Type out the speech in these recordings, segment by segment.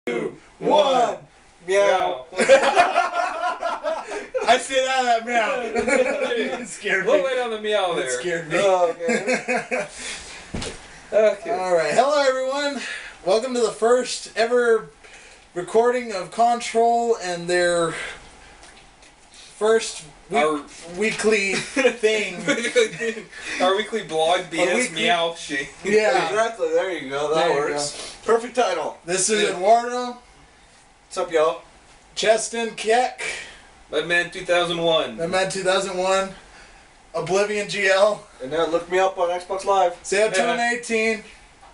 2, 1. Meow. I said out of that meow. It scared me. We'll wait on the meow there. It scared me. Oh, okay. Okay. Alright, hello everyone. Welcome to the first ever recording of Kon-Trooll and their first weekly thing. Our weekly blog BS weekly- meow sheet. Yeah. Exactly, there you go. That There you works. Perfect title. This is Eduardo, What's up, y'all? Cheston, Keck, That man 2001. the Man 2001, Oblivion GL, And now look me up on Xbox Live. Sam 2018.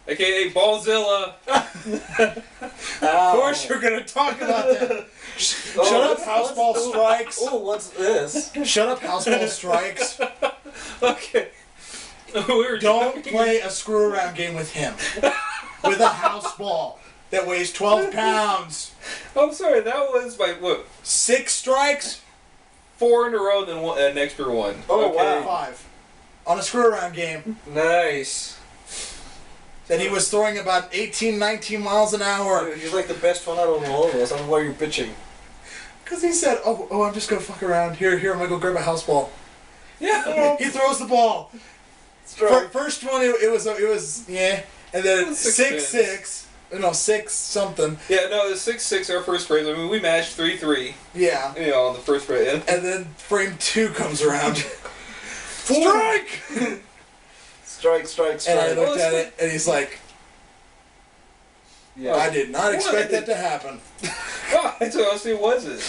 AKA Ballzilla. Of course you're going to talk about that. Shut up, Houseball Strikes. Oh, what's this? Shut up, Houseball Strikes. Okay. We're Don't play a screw around game with him. With a house ball that weighs 12 pounds. I'm sorry, that was my, what, 6 strikes? 4 in a row, then one, an extra one. Oh, Okay. wow. 5. On a screw around game. Nice. That he was throwing about 18, 19 miles an hour. Dude, he's like the best one out of all of us. I don't know why you're bitching. Because he said, oh, I'm just going to fuck around. Here, I'm going to go grab a house ball. Yeah. He throws the ball. Strike. First one, it was, yeah. And then 6-6. No, 6 something. Yeah, no, it was 6-6 our first race. I mean, we matched 3-3, Yeah. you know, on the first race. And then frame 2 comes around. Strike! Strike, strike, And I strike. looked at it, and he's like, Yeah. I did not expect What? that to happen. God, that's what else it was it.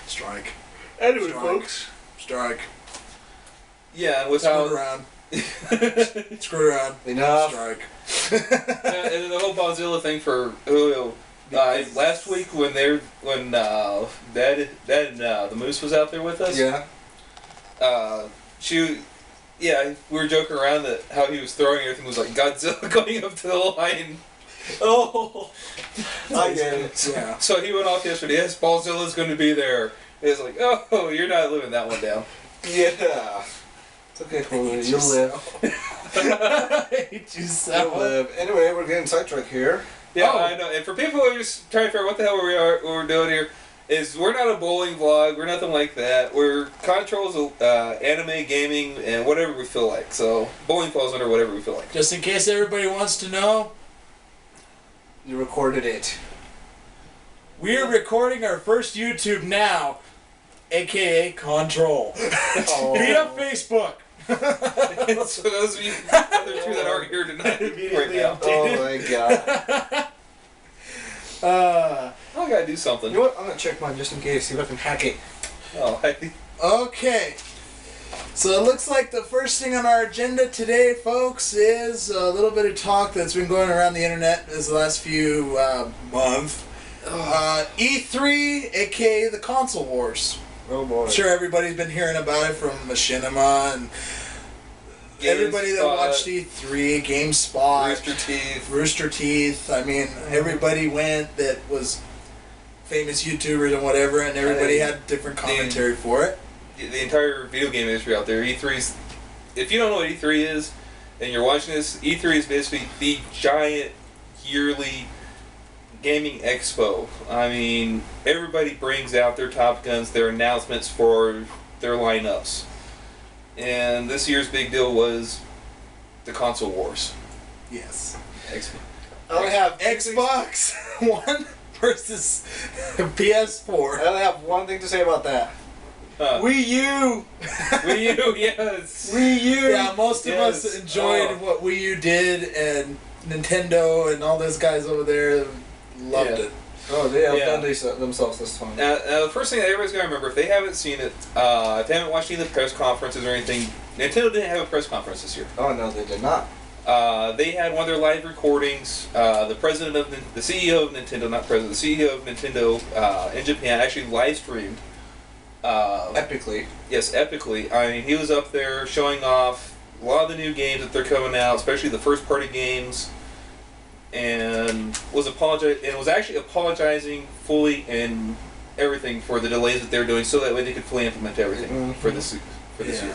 Strike. Anyway, Strike. folks. Strike. Yeah, and Screw without... around. Screw around. Enough. Strike. and then the whole Ballzilla thing for last week when Dad and the Moose was out there with us. Yeah. We were joking around that how he was throwing everything was like Godzilla going up to the line. Oh. I get it. Yeah. So he went off yesterday. Yes, Ballzilla's going to be there. It's like, oh, you're not living that one down. Yeah. It's okay, Chloe. You'll live. I hate you so You'll live. Anyway, we're getting sidetracked here. Yeah, Oh. I know. And for people who are just trying to figure out what the hell what we're doing here, is we're not a bowling vlog. We're nothing like that. We're Kon-Troll's anime, gaming, and whatever we feel like. So bowling falls under whatever we feel like. Just in case everybody wants to know, You recorded it. we're recording our first YouTube now, aka Kon-Trooll. Oh. Beat up Facebook. So those of you other two that aren't here tonight right now, Oh my god. I gotta do something. You know what? I'm gonna check mine just in case, see if I can hack it. Oh, Okay. So it looks like the first thing on our agenda today, folks, is a little bit of talk that's been going around the internet this last few months. E3, aka the console wars. Oh boy. I'm sure everybody's been hearing about it from Machinima and everybody that GameSpot, watched E3, GameSpot, Rooster Teeth. I mean, everybody went that was famous YouTubers and whatever, and everybody had different commentary for it. The entire video game industry out there. E3's. If you don't know what E3 is, and you're watching this, E3 is basically the giant yearly gaming expo. I mean, everybody brings out their Top Guns, their announcements for their lineups. And this year's big deal was the console wars. Yes. I only have Xbox One versus PS4. I only have one thing to say about that. Wii U! Wii U, yes. Wii U! Yeah, most of us Yes. enjoyed what Wii U did, and Nintendo and all those guys over there loved it. Oh, they Yeah. outdone themselves this time. Now, the first thing that everybody's got to remember, if they haven't seen it, if they haven't watched any of the press conferences or anything, Nintendo didn't have a press conference this year. Oh, no, they did not. They had one of their live recordings. The CEO of Nintendo, not president, the CEO of Nintendo in Japan actually live streamed. Epically. Yes, epically. I mean, he was up there showing off a lot of the new games that they're coming out, especially the first-party games, and was actually apologizing fully and everything for the delays that they're doing, so that way they could fully implement everything for this year.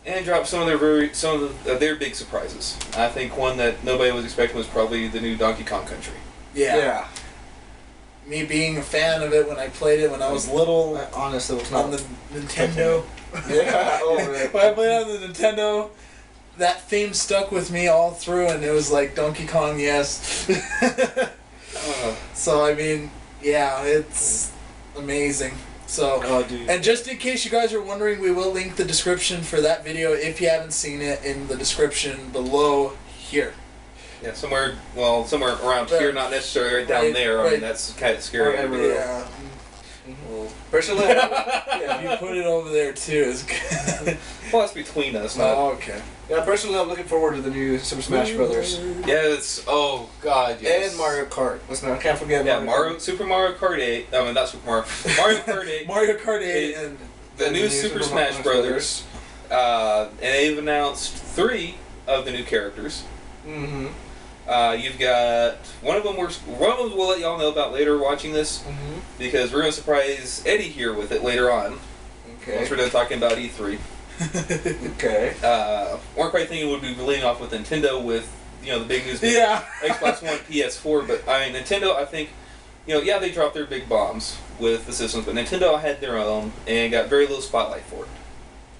and dropped some of their big surprises. I think one that nobody was expecting was probably the new Donkey Kong Country. Yeah. Me being a fan of it when I played it when I was little, I honestly was not on the Nintendo. Yeah. Oh, right. When I played on the Nintendo, that theme stuck with me all through, and it was like Donkey Kong, yes. So I mean, yeah, it's amazing. So, Oh, dude. and just in case you guys are wondering, we will link the description for that video if you haven't seen it in the description below here. Yeah, somewhere around here, not necessarily right down there. I mean, that's kind of scary. Yeah. Well, personally, Yeah, if you put it over there too, it's good. Well, that's between us. Not, Oh, okay. yeah, personally, I'm looking forward to the new Super Smash Brothers yeah, it's oh god, yes. and Mario Kart. Let's not can't forget. Yeah, Super Mario Kart 8. I mean, not Super Mario. Mario Kart 8. Mario Kart 8 and The new Super Smash Brothers. And they've announced 3 of the new characters. Mm-hmm. You've got one of them we'll let y'all know about later watching this, Mm-hmm. because we're gonna surprise Eddie here with it later on. Okay. Once we're done talking about E3. Okay. Weren't quite thinking we'd be leading off with Nintendo with the big news. yeah. Xbox One, PS4, but I mean Nintendo. I think they dropped their big bombs with the systems, but Nintendo had their own and got very little spotlight for it.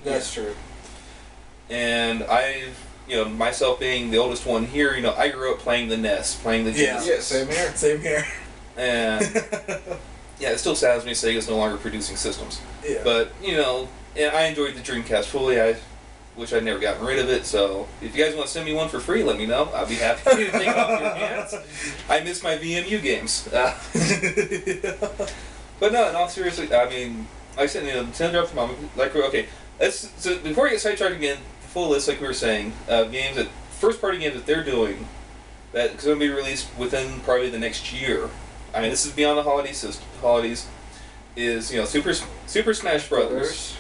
That's true. And myself being the oldest one here, I grew up playing the NES, playing the Genesis. Yeah, same here. Same here. And yeah, it still saddens me Sega's no longer producing systems. Yeah. But and I enjoyed the Dreamcast fully. I wish I'd never gotten rid of it. So if you guys want to send me one for free, let me know. I'd be happy to take it off your hands. I miss my VMU games. But no, in all seriously, I mean, like I said, Nintendo dropped the bomb. Like, okay, so before we get sidetracked again, the full list, like we were saying, games first-party games that they're doing that's going to be released within probably the next year. I mean, this is beyond the holidays. Is Super Smash Brothers,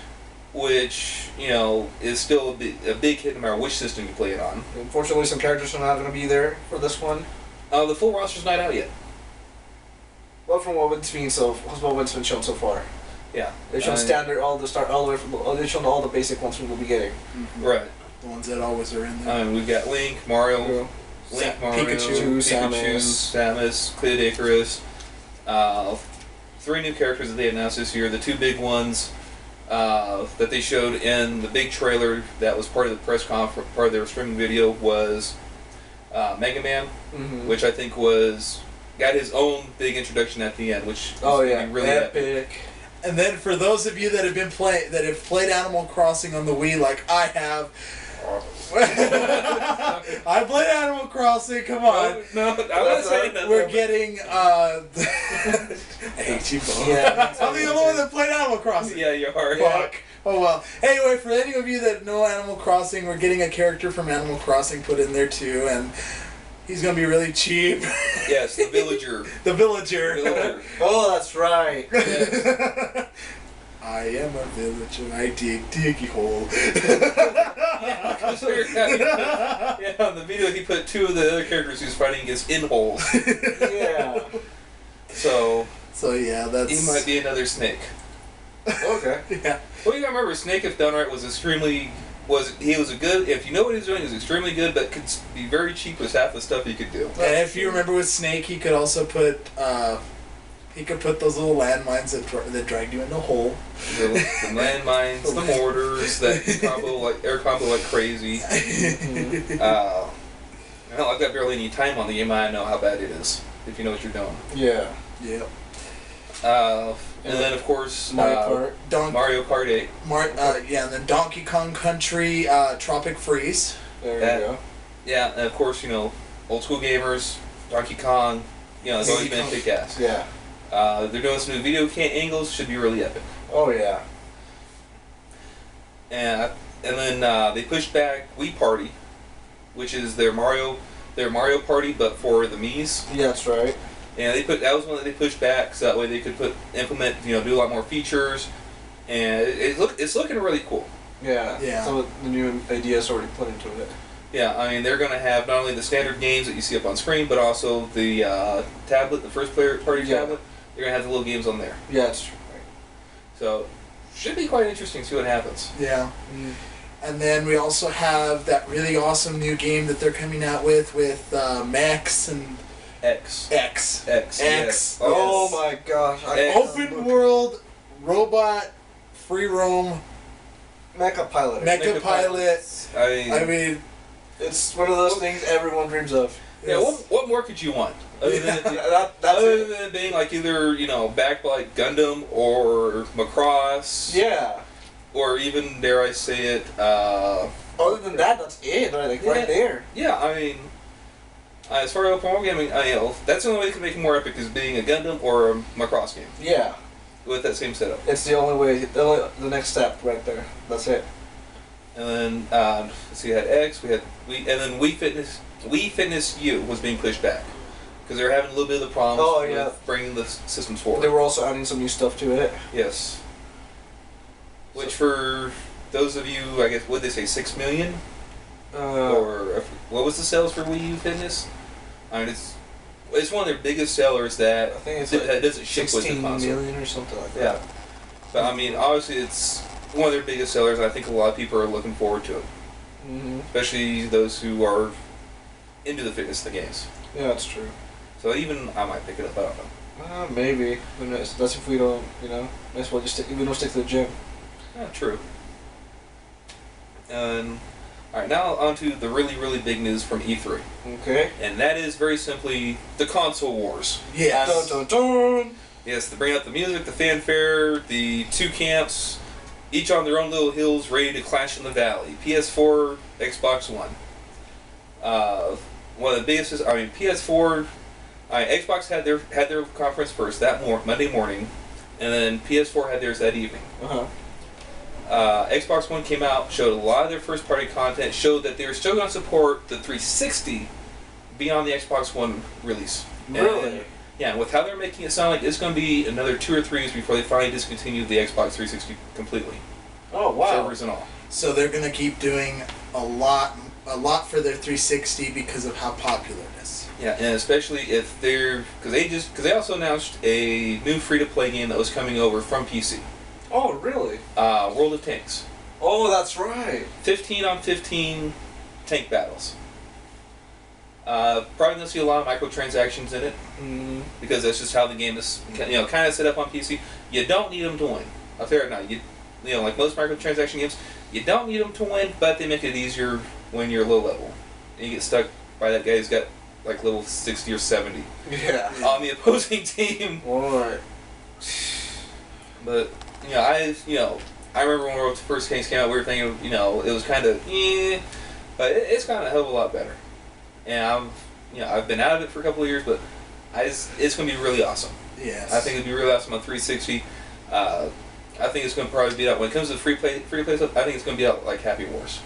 which is still a big hit no matter which system you play it on. Unfortunately, some characters are not going to be there for this one. The full roster's not out yet. Well, from what's been shown so far. Yeah, They've shown standard they've shown all the basic ones from the beginning. Mm-hmm. right. The ones that always are in there. We've got Link, Mario, Pikachu, Samus, Kid Icarus. 3 new characters that they announced this year. The 2 big ones that they showed in the big trailer that was part of the press conference, part of their streaming video, was Mega Man, which I think got his own big introduction at the end, which is really epic. And then for those of you that have played Animal Crossing on the Wii, like I have. I played Animal Crossing. Come on. No, I'm not saying that. We're getting. I hate you both. Yeah, I'm the only one that played Animal Crossing. Yeah, you are. Fuck. Oh well. Anyway, for any of you that know Animal Crossing, we're getting a character from Animal Crossing put in there too, and he's gonna be really cheap. Yes, the villager. The villager. Oh, that's right. Yes. I am a villager. I dig diggy hole. Yeah, in the video he put 2 of the other characters he was fighting against in holes. Yeah. So yeah, that's. He might be another Snake. Okay. Yeah. Well, you gotta remember, Snake, if done right, if you know what he's doing, he was extremely good, but could be very cheap with half the stuff he could do. And if you remember with Snake, he could also put those little landmines that dragged you in the hole. The landmines, the mortars, that air combo like crazy. Hell, I've got barely any time on the game. I know how bad it is if you know what you're doing. Yeah. Yep. And then of course Mario Kart 8. And then Donkey Kong Country, Tropic Freeze. There you go. Yeah, and of course old school gamers, Donkey Kong. It's always been kick ass. Yeah. They're doing some new video angles. Should be really epic. Oh yeah. And then they pushed back Wii Party, which is their Mario Party, but for the Mii's. Yeah, that's right. And that was one that they pushed back, so that way they could implement do a lot more features, and it's looking really cool. Yeah. Yeah. Some of the new ideas already put into it. Yeah, I mean they're going to have not only the standard games that you see up on screen, but also the tablet, the first party tablet. They're going to have the little games on there. Yeah, that's true. So should be quite interesting to see what happens. Yeah. And then we also have that really awesome new game that they're coming out with Max and X. X. X. X. Oh my gosh. Open world robot free roam Mecha Pilot. Mecha Pilot. I mean, it's one of those things everyone dreams of. Yeah, what more could you want? Other than it being like either, backed by like Gundam or Macross. Yeah. Or even, dare I say it, other than that, that's it. Like right there. Yeah, I mean, as far as open world gaming, that's the only way they can make it more epic is being a Gundam or a Macross game. Yeah. With that same setup. It's the only way, the next step right there. That's it. And then, let's see, we had X, and then Wii Fitness U was being pushed back. Because they were having a little bit of the problems with bringing the systems forward. They were also adding some new stuff to it. Yes. Which for those of you, I guess, what did they say, 6 million? Or what was the sales for Wii U Fitness? I mean, it's one of their biggest sellers that I think it's that doesn't ship with the 16 console. million or something like that. Yeah. But I mean, obviously it's one of their biggest sellers, and I think a lot of people are looking forward to it. Mm-hmm. Especially those who are into the fitness of the games. Yeah, that's true. So even I might pick it up, I don't know. Maybe. That's if we don't, might as well just we don't stick to the gym. Yeah, true. And alright, now on to the really, really big news from E3. Okay. And that is very simply the console wars. Yes. Dun, dun, dun. Yes, to bring out the music, the fanfare, the two camps, each on their own little hills, ready to clash in the valley. PS4, Xbox One. One of the biggest is, PS4. Xbox had their conference first that Monday morning, and then PS4 had theirs that evening. Xbox One came out, showed a lot of their first-party content, showed that they were still going to support the 360 beyond the Xbox One release. Really? And with how they're making it sound like it's going to be another 2 or 3 years before they finally discontinue the Xbox 360 completely. Oh wow! Servers and all. So they're going to keep doing a lot for their 360 because of how popular it is. Yeah, and especially if they're because they also announced a new free-to-play game that was coming over from PC. Oh really? World of Tanks. Oh, that's right. 15 on 15 tank battles. Probably gonna see a lot of microtransactions in it because that's just how the game is, kind of set up on PC. You don't need them to win. I'll tell you right now. Like most microtransaction games, you don't need them to win, but they make it easier when you're low level. And you get stuck by that guy who's got like level 60 or 70. Yeah. On the opposing team. Alright. But I remember when World of First Tanks came out, we were thinking, it was kind of but it's gotten a hell of a lot better. And I've been out of it for a couple of years, but it's going to be really awesome. Yes. I think it'll be really awesome on 360. I think it's going to probably beat out when it comes to free play stuff. I think it's going to be out like Happy Wars.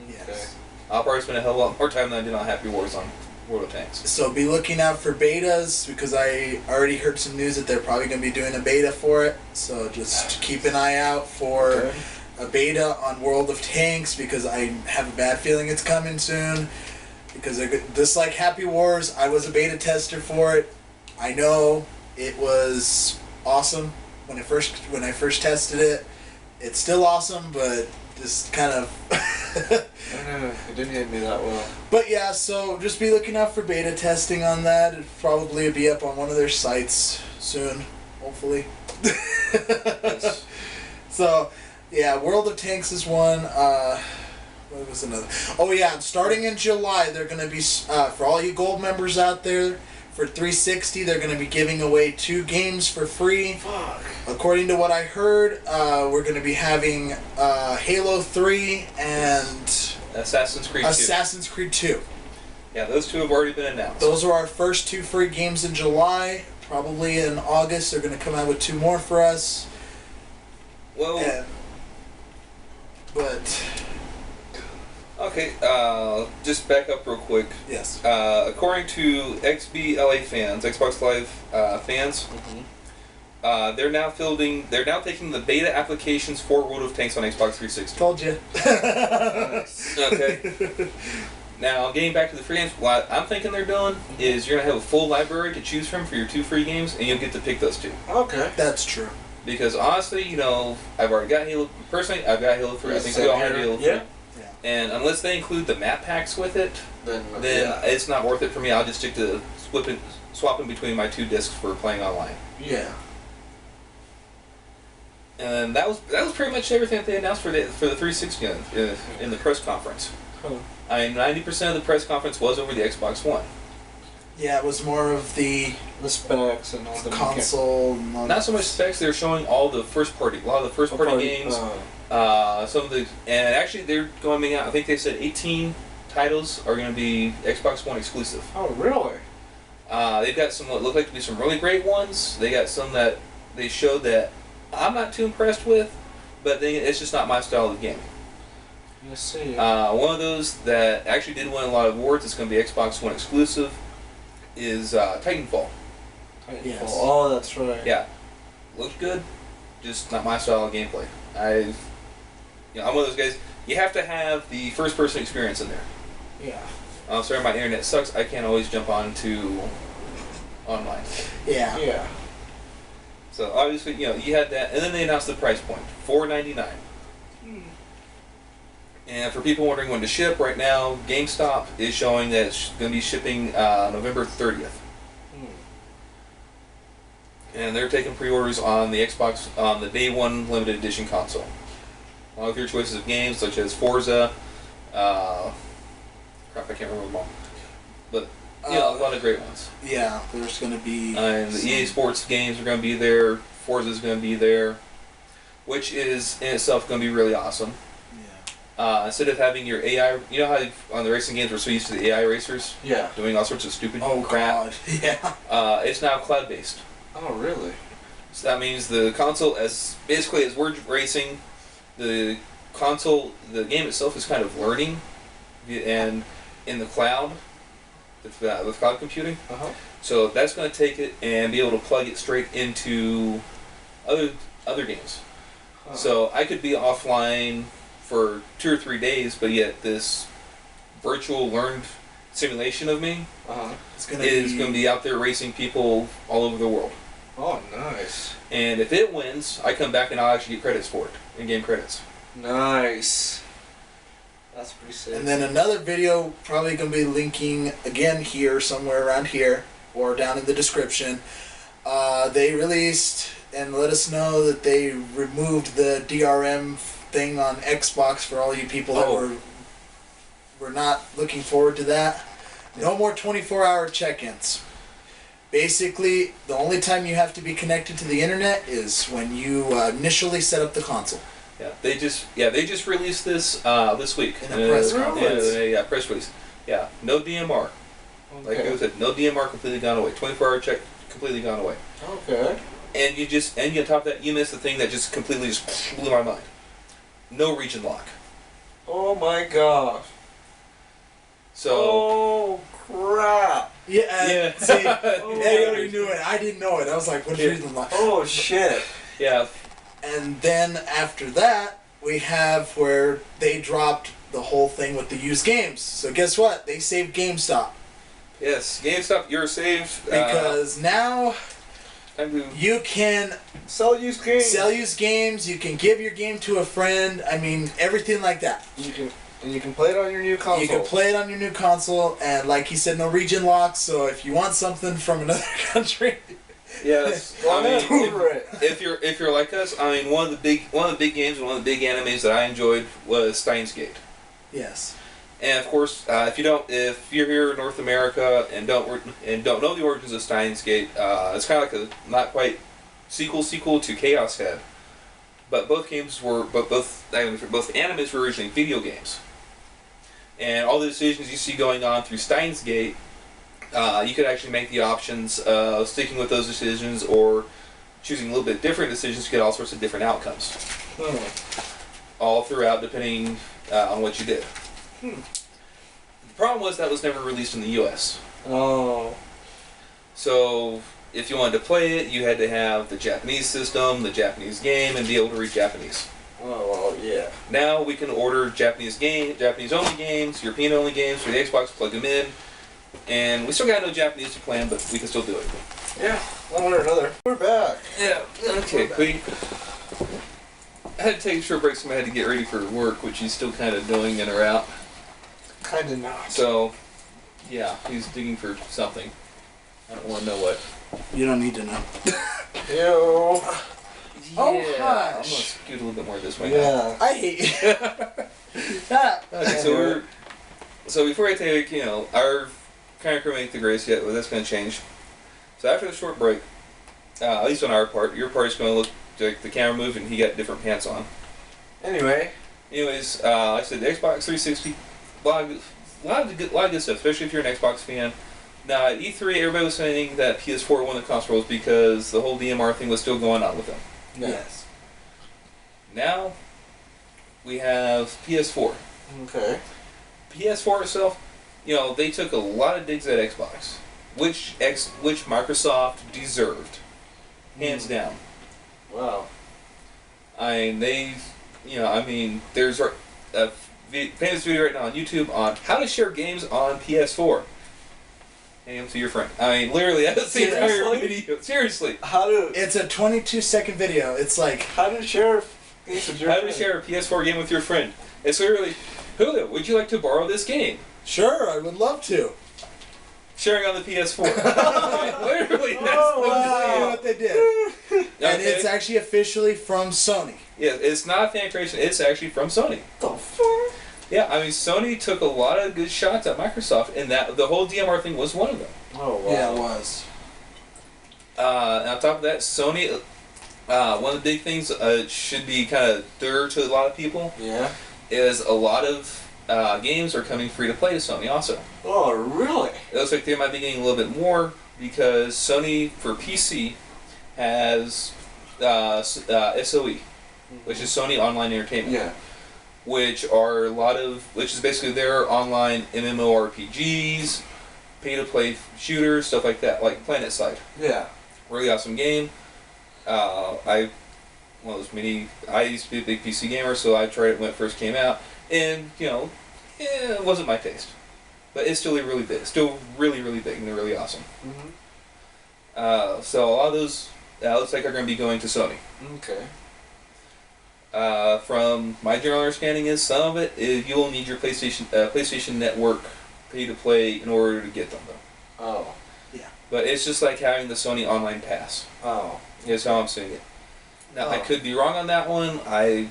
Yes. Okay. I'll probably spend a hell of a lot more time than I did on Happy Wars on World of Tanks. So be looking out for betas because I already heard some news that they're probably going to be doing a beta for it. So just keep an eye out for a beta on World of Tanks because I have a bad feeling it's coming soon. Because just like Happy Wars, I was a beta tester for it. I know it was awesome when I first tested it. It's still awesome, but just kind of. I don't know. It didn't hit me that well. But yeah, so just be looking out for beta testing on that. It'll probably be up on one of their sites soon, hopefully. Yes. So, yeah, World of Tanks is one. What was another? Oh yeah, starting in July, they're going to be, for all you gold members out there, for 360, they're going to be giving away 2 games for free. Fuck. According to what I heard, we're going to be having Halo 3 and Assassin's Creed 2. Assassin's Creed 2. Yeah, those 2 have already been announced. Those are our first 2 free games in July. Probably in August, they're going to come out with 2 more for us. Well, but okay, just back up real quick. yes, According to XBLA fans, Xbox Live fans, they're now taking the beta applications for World of Tanks on Xbox 360. told you. Okay. Now, getting back to the free games, what I'm thinking they're doing is you're going to have a full library to choose from for your 2 free games, and you'll get to pick those 2. Okay. That's true. Because honestly, you know, I've already got Halo. Personally, I've got Halo 3. I think we all have Halo 3. Yeah. And unless they include the map packs with it, then yeah. it's not worth it for me. I'll just stick to swapping between my 2 discs for playing online. Yeah. And that was pretty much everything that they announced for the 360 in the press conference. Huh. I mean, 90% of the press conference was over the Xbox One. Yeah, it was more of the specs and all the console. And all Not so much specs. They were showing all the first party, a lot of the first party games. Some of the, and actually they're going out. I think they said 18 titles are going to be Xbox One exclusive. Oh, really? They've got some what look like to be some really great ones. They got some that they showed that I'm not too impressed with, but it's just not my style of game. Let's see. One of those that actually did win a lot of awards. It's going to be Xbox One exclusive. Is Titanfall. Yes. Oh, that's right. Yeah, looked good, just not my style of gameplay. I'm one of those guys. You have to have the first-person experience in there. Yeah. I'm sorry, my internet sucks. I can't always jump on to online. Yeah. Yeah. So obviously, you know, you had that, and then they announced the price point, $4.99. And for people wondering when to ship, right now, GameStop is showing that it's going to be shipping November 30th. And they're taking pre-orders on the Xbox, on the Day 1 limited edition console. Along with your choices of games such as Forza, crap, I can't remember them all. But, you know, a lot of great ones. Yeah, there's going to be... And the EA Sports games are going to be there, Forza's going to be there, which is in itself going to be really awesome. Instead of having your AI, you know how on the racing games we're so used to the AI racers? Yeah. Doing all sorts of stupid crap? God. Yeah. It's now cloud-based. Oh, really? So that means the console, as we're racing, the console, the game itself is kind of learning, and in the cloud, with cloud computing. Uh-huh. So that's going to take it and be able to plug it straight into other games. Huh. So I could be offline for 2 or 3 days, but yet this virtual learned simulation of me is going to be out there racing people all over the world. Oh, nice. And if it wins, I come back and I'll actually get credits for it, in-game credits. Nice. That's pretty sick. And then another video, probably going to be linking again here, somewhere around here, or down in the description. They released and let us know that they removed the DRM thing on Xbox for all you people that were not looking forward to that. No more 24-hour check-ins. Basically, the only time you have to be connected to the internet is when you initially set up the console. Yeah, they just released this this week In a press conference. Yeah, press release. Yeah, no DMR. Like I said, no DMR completely gone away. 24-hour check completely gone away. Okay. And on top of that, you missed the thing that just completely just blew my mind. No region lock. Oh my gosh. So. Oh crap. Yeah. See, they already knew it. I didn't know it. I was like, what region lock? Oh shit. Yeah. And then after that, we have where they dropped the whole thing with the used games. So guess what? They saved GameStop. Yes, GameStop, you're saved. Because now you can sell used games. You can give your game to a friend. I mean, everything like that. You can play it on your new console. You can play it on your new console, and like he said, no region locks. So if you want something from another country, yes, if you're like us, I mean, one of the big games and one of the big animes that I enjoyed was Steins Gate. Yes. And of course, if you're here in North America and don't know the origins of Steins Gate, it's kind of like a not quite sequel to Chaos Head, but both animes were originally video games, and all the decisions you see going on through Steins Gate, you could actually make the options of sticking with those decisions or choosing a little bit different decisions to get all sorts of different outcomes, all throughout depending on what you did. The problem was that was never released in the U.S. Oh. So if you wanted to play it, you had to have the Japanese system, the Japanese game, and be able to read Japanese. Oh, well, yeah. Now we can order Japanese-only games, European-only games for the Xbox, plug them in, and we still got no Japanese to play them, but we can still do it. Yeah, one way or another. We're back. Yeah. Okay. I had to take a short break, so I had to get ready for work, which he's still kind of doing in or out. Kind of not. So, yeah, he's digging for something. I don't want to know what. You don't need to know. Ew. Oh, Yeah, hush. I'm gonna scoot a little bit more this way. Yeah. I hate you. Okay, so before I take, our kind of crew ain't the greatest yet, but that's going to change. So after the short break, at least on our part, your part's going to look like the camera moved and he got different pants on. Anyways, like I said, the Xbox 360, a lot of good stuff, especially if you're an Xbox fan. Now at E3, everybody was saying that PS4 won the consoles because the whole DMR thing was still going on with them. Yeah. Yes. Now we have PS4. Okay. PS4 itself, they took a lot of digs at Xbox, which Microsoft deserved, hands down. Wow. There's a famous video right now on YouTube on how to share games on PS4. Hey, to your friend. Literally, that's the entire video. Seriously. It's a 22-second video. It's like How to share games with your How friend. to share a PS4 game with your friend. It's literally, Julio, would you like to borrow this game? sure, I would love to. Sharing on the PS4. Literally, that's Wow. What they did, and Okay. it's actually officially from Sony. Yeah, it's not fan creation. It's actually from Sony. The fuck? Yeah, Sony took a lot of good shots at Microsoft, and that the whole DMR thing was one of them. Oh wow. Yeah, it was. And on top of that, Sony, one of the big things should be kind of third to a lot of people Yeah. is a lot of games are coming free to play to Sony also. Oh really? It looks like they might be getting a little bit more because Sony for PC has SOE, which is Sony Online Entertainment. Yeah. Which is basically their online MMORPGs, pay-to-play shooters, stuff like that, like Planet Side. Yeah. Really awesome game. I used to be a big PC gamer, so I tried it when it first came out, and it wasn't my taste, but it's still really big, really big, and they're really awesome. Mm-hmm. So a lot of those looks like are going to be going to Sony. Okay. From my general understanding is some of it is you'll need your PlayStation Network pay to play in order to get them though. Oh. But it's just like having the Sony Online Pass. Oh. Is how I'm seeing it. Now I Oh. could be wrong on that one. I'll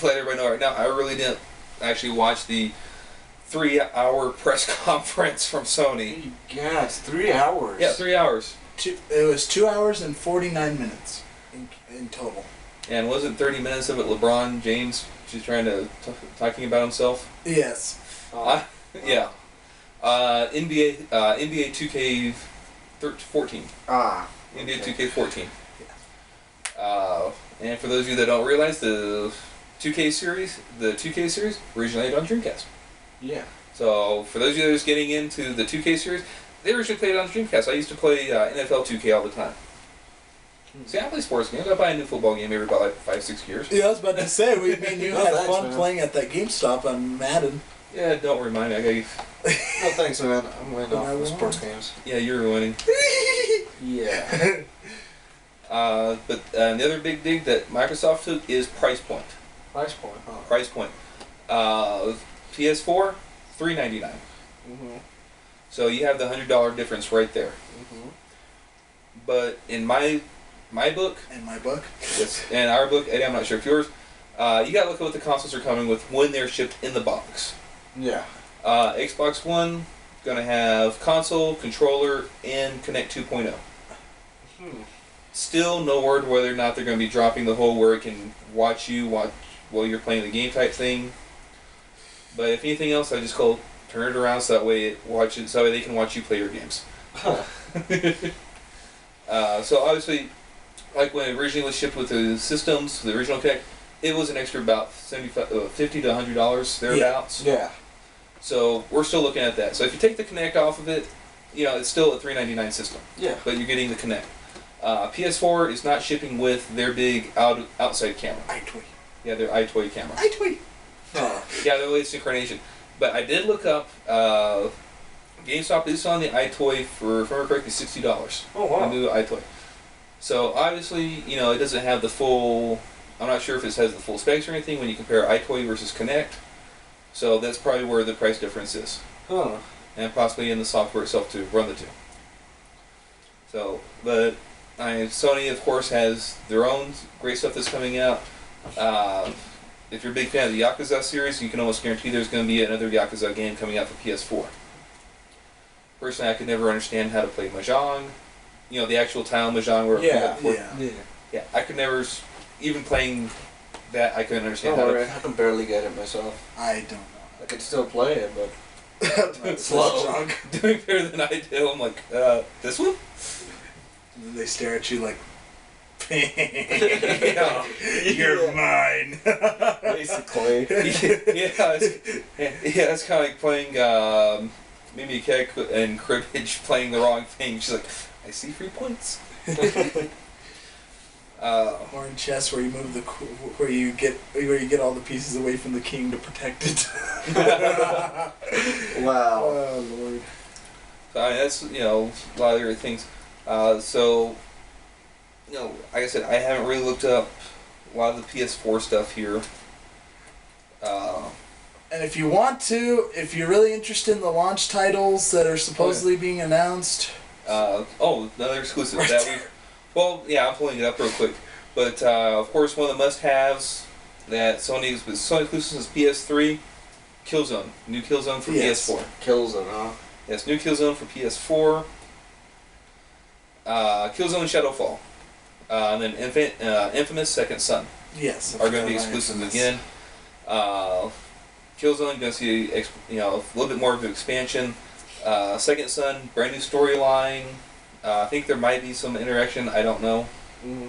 let everybody know right now. I really didn't actually watch the 3-hour press conference from Sony. Yeah, it's 3 hours. Yeah, 3 hours. It was 2 hours and 49 minutes in total. And wasn't 30 minutes of it LeBron James just trying to talking about himself? Yes. Oh. Yeah. NBA 2K14. Ah. NBA Okay. 2K14. And for those of you that don't realize, the 2K series originated on Dreamcast. Yeah. So for those of you that are just getting into the 2K series, they originally played it on Dreamcast. I used to play NFL 2K all the time. See, I play sports games. I buy a new football game every about 5-6 years. Yeah, I was about to say, me and you No, had thanks, fun man. playing at that GameStop on Madden. Yeah, don't remind me. I got you. No thanks, man. I'm winning off the sports games. Yeah, you're winning. Yeah. But the other big dig that Microsoft took is price point. Price point, huh? Price point. PS4, $399. Mm-hmm. So you have the $100 difference right there. Mm-hmm. But in my book, In my book. yes, and our book, Eddie, I'm not sure if yours, you gotta look at what the consoles are coming with when they're shipped in the box. Yeah. Xbox One, gonna have console, controller, and Connect 2.0. Still no word whether or not they're gonna be dropping the whole where it can watch while you're playing the game type thing. But if anything else, I just call turn it around so that way they can watch you play your games. So obviously, like when it originally was shipped with the systems, the original Connect, it was an extra about $50 to $100 thereabouts. Yeah. So we're still looking at that. So if you take the Connect off of it, it's still a $399 system, Yeah. but you're getting the Connect. PS4 is not shipping with their big outside camera. iToy. Yeah, their iToy camera. iToy. Oh. Yeah, their latest incarnation. But I did look up GameStop is selling the iToy for, if I remember correctly, $60. Oh, wow. The new iToy. So obviously, it doesn't have the full. I'm not sure if it has the full specs or anything when you compare iToy versus Kinect. So that's probably where the price difference is. Huh. And possibly in the software itself to run the two. So, but Sony, of course, has their own great stuff that's coming out. If you're a big fan of the Yakuza series, you can almost guarantee there's going to be another Yakuza game coming out for PS4. Personally, I could never understand how to play Mahjong. The actual tile Mahjong where yeah, I could never, even playing that, I couldn't understand how to. I can barely get it myself. I don't know. I can still play it, but doing slow. Doing better than I do. I'm like, this one? And then they stare at you like, Yeah. you're mine. Basically. It's kind of like playing Mimi Kek and cribbage playing the wrong thing. She's like, I see 3 points. Or in chess, where you move where you get all the pieces away from the king to protect it. Wow. Oh Lord. So, that's a lot of other things. So, like I said, I haven't really looked up a lot of the PS4 stuff here. And if you want to, if you're really interested in the launch titles that are supposedly being announced. Another exclusive that we. Well, yeah, I'm pulling it up real quick. But of course, one of the must-haves that Sony exclusive is PS3, Killzone, new Killzone for PS4. Killzone, huh? Yes, new Killzone for PS4. Killzone Shadowfall, and then Infamous Second Son. Yes. Are going to be exclusive again. Killzone going to see a little bit more of an expansion. Second Son, brand new storyline. I think there might be some interaction. I don't know. Mm-hmm.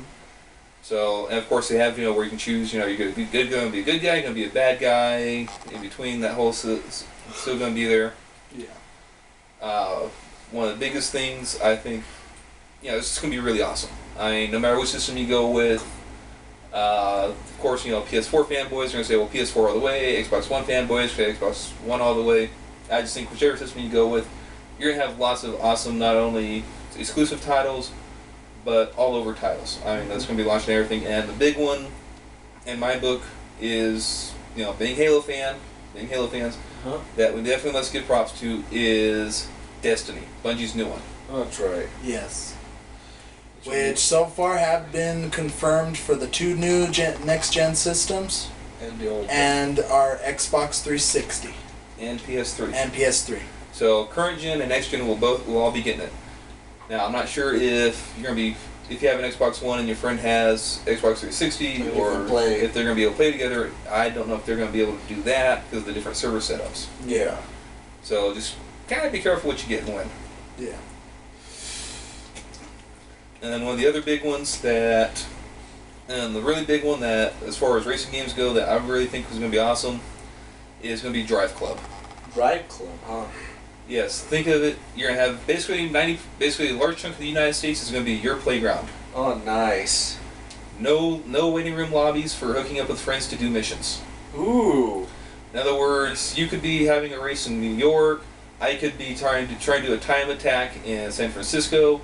So, and of course they have where you can choose. You're going to be good, going to be a good guy, going to be a bad guy. In between, that whole still going to be there. Yeah. One of the biggest things I think, it's just going to be really awesome. I mean, no matter which system you go with. Of course, PS4 fanboys are going to say, well, PS4 all the way. Xbox One fanboys say Xbox One all the way. I just think whichever system you go with, you're going to have lots of awesome, not only exclusive titles, but all over titles. I mean, that's going to be launching everything. And the big one, in my book, is, being Halo fans, that we definitely must give props to is Destiny, Bungie's new one. Oh, that's right. Yes. Which so far have been confirmed for the 2 new next-gen systems. And the old and our Xbox 360. And PS3. And PS3. So current gen and next gen will all be getting it. Now I'm not sure if you have an Xbox One and your friend has Xbox 360, or if they're going to be able to play together. I don't know if they're going to be able to do that because of the different server setups. Yeah. So just kind of be careful what you get and when. Yeah. And then one of the other big ones the really big one that, as far as racing games go, that I really think is going to be awesome, is going to be Drive Club. Drive Club, huh? Yes, think of it. You're gonna have basically a large chunk of the United States is gonna be your playground. Oh, nice. No waiting room lobbies for hooking up with friends to do missions. Ooh. In other words, you could be having a race in New York. I could be trying to do a time attack in San Francisco,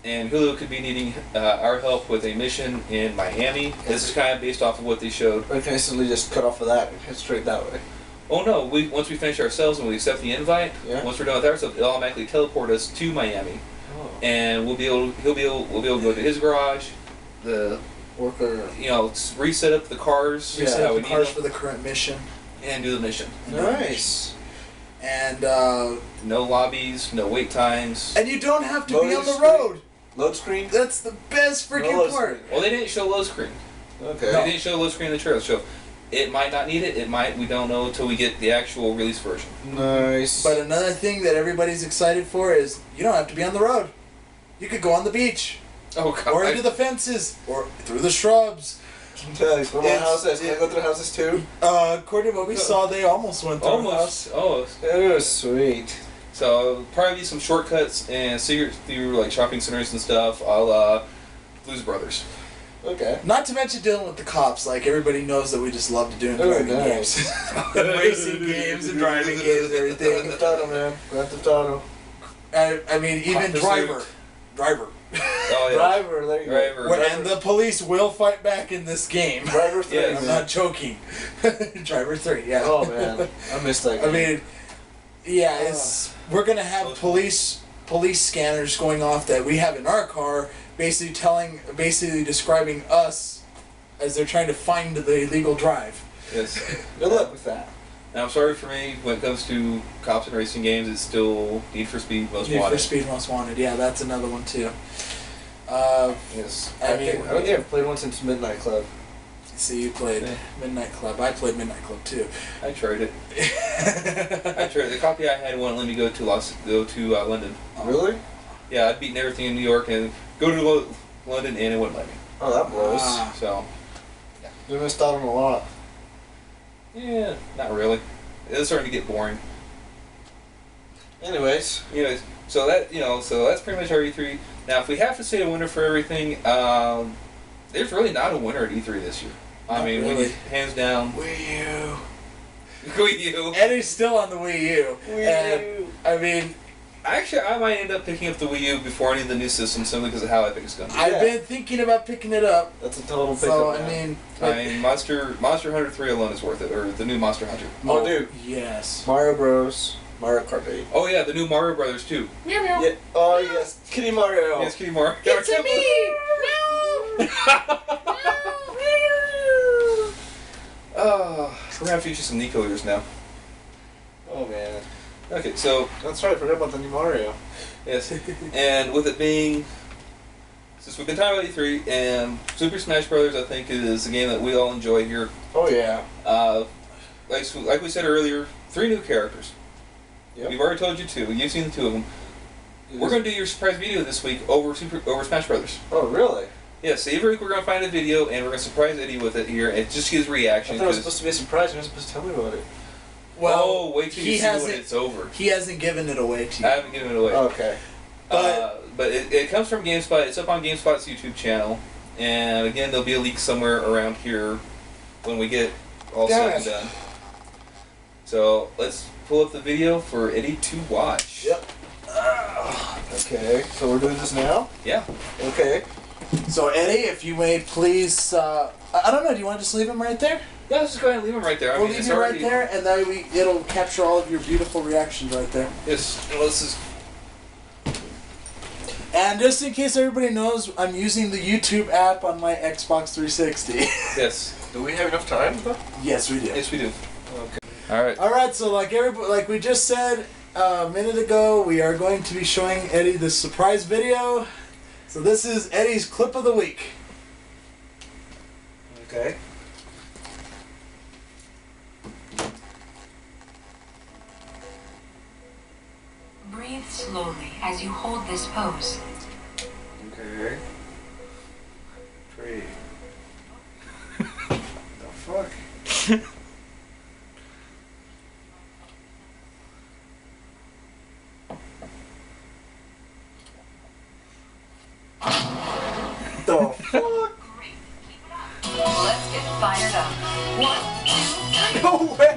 and Julio could be needing our help with a mission in Miami. This is kind of based off of what they showed. I can instantly just cut off of that and head straight that way. Oh no! Once we finish ourselves and we accept the invite, once we're done with our stuff, it'll automatically teleport us to Miami, and we'll be able to go to his garage, reset up the cars, reset up the cars for the current mission, and do the mission. Nice. And no lobbies, no wait times, and you don't have to be on the road. Load screen. That's the best freaking part. Well, they didn't show load screen. Okay. They didn't show load screen in the trailer. So it might not need it. It might. We don't know until we get the actual release version. Nice. But another thing that everybody's excited for is you don't have to be on the road. You could go on the beach. Oh God. Or into the fences. Or through the shrubs. Nice. Where my house is. Can I go through the houses too? According to what we saw, they almost went through the house. Almost. Oh, sweet. So probably some shortcuts and secrets through like shopping centers and stuff, a la Blues Brothers. Okay. Not to mention dealing with the cops. Like, everybody knows that we just love to do driving games. And racing games and driving games and everything. Grand Theft Auto, man. Grand Theft Auto. I mean, even Driver. Oh, yeah. Driver, there you go. And the police will fight back in this game. Driver 3. Yes. I'm not joking. Driver 3, yeah. Oh, man. I missed that game. I mean, yeah, we're gonna have police scanners going off that we have in our car, basically describing us as they're trying to find the illegal drive. Yes. Good luck with that. Now, I'm sorry for me, when it comes to cops and racing games, it's still Need for Speed Most Wanted. Need for Speed Most Wanted, yeah, that's another one too. Yes. I don't think I've played one since Midnight Club. See, you played Midnight Club. I played Midnight Club too. I tried it. The copy I had wouldn't let me go to London. Really? Yeah, I'd beaten everything in New York and go to London and it wouldn't let me. Oh, that blows. So, You missed out on a lot. yeah, not really. It's starting to get boring. Anyways. So that's pretty much our E3. Now, if we have to say a winner for everything, there's really not a winner at E3 this year. I mean, really. Hands down. Wii U. Wii U. Eddie's still on the Wii U. Wii U. I mean, Actually, I might end up picking up the Wii U before any of the new systems simply because of how epic it's going to be. I've been thinking about picking it up. That's a total pickup. So, man. I mean, Monster Hunter 3 alone is worth it, or the new Monster Hunter. Oh, dude. Yes. Mario Bros. Mario Kart 8. Oh yeah, the new Mario Brothers too. Meow meow. Yeah. Oh yes, Kitty Mario. Yes, Kitty Mario. It's me! Oh, we're gonna feature some Nico ears now. Oh man. Okay, so That's right. I forgot about the new Mario. yes, and with it being, since we've been talking about E3, and Super Smash Brothers, I think is a game that we all enjoy here. Oh yeah. Like we said earlier, 3 new characters. Yep. We've already told you 2. You've seen the 2 of them. We're going to do your surprise video this week over Smash Brothers. Oh really? Yeah, so every week we're going to find a video and we're going to surprise Eddie with it here and just his reaction. I thought it was supposed to be a surprise. You're not supposed to tell me about it. Well, wait till you see when it's over. He hasn't given it away to you. I haven't given it away. Okay. But it comes from GameSpot. It's up on GameSpot's YouTube channel. And again, there'll be a leak somewhere around here when we get all said and done. So let's pull up the video for Eddie to watch. Yep. Okay. So we're doing this now? Yeah. Okay. So Eddie, if you may please, I don't know, do you want to just leave him right there? Yeah, let's just go ahead and leave him right there. We'll leave you right there, and then it'll capture all of your beautiful reactions right there. Yes. Well, this is. And just in case everybody knows, I'm using the YouTube app on my Xbox 360. Yes. Do we have enough time? Yes, we do. Yes, we do. Okay. All right. All right, so like we just said a minute ago, we are going to be showing Eddie this surprise video. So this is Eddie's clip of the week. Okay. Breathe slowly as you hold this pose. Okay. Breathe. The fuck? The fuck? Let's get fired up. 1, 2, 3. No way!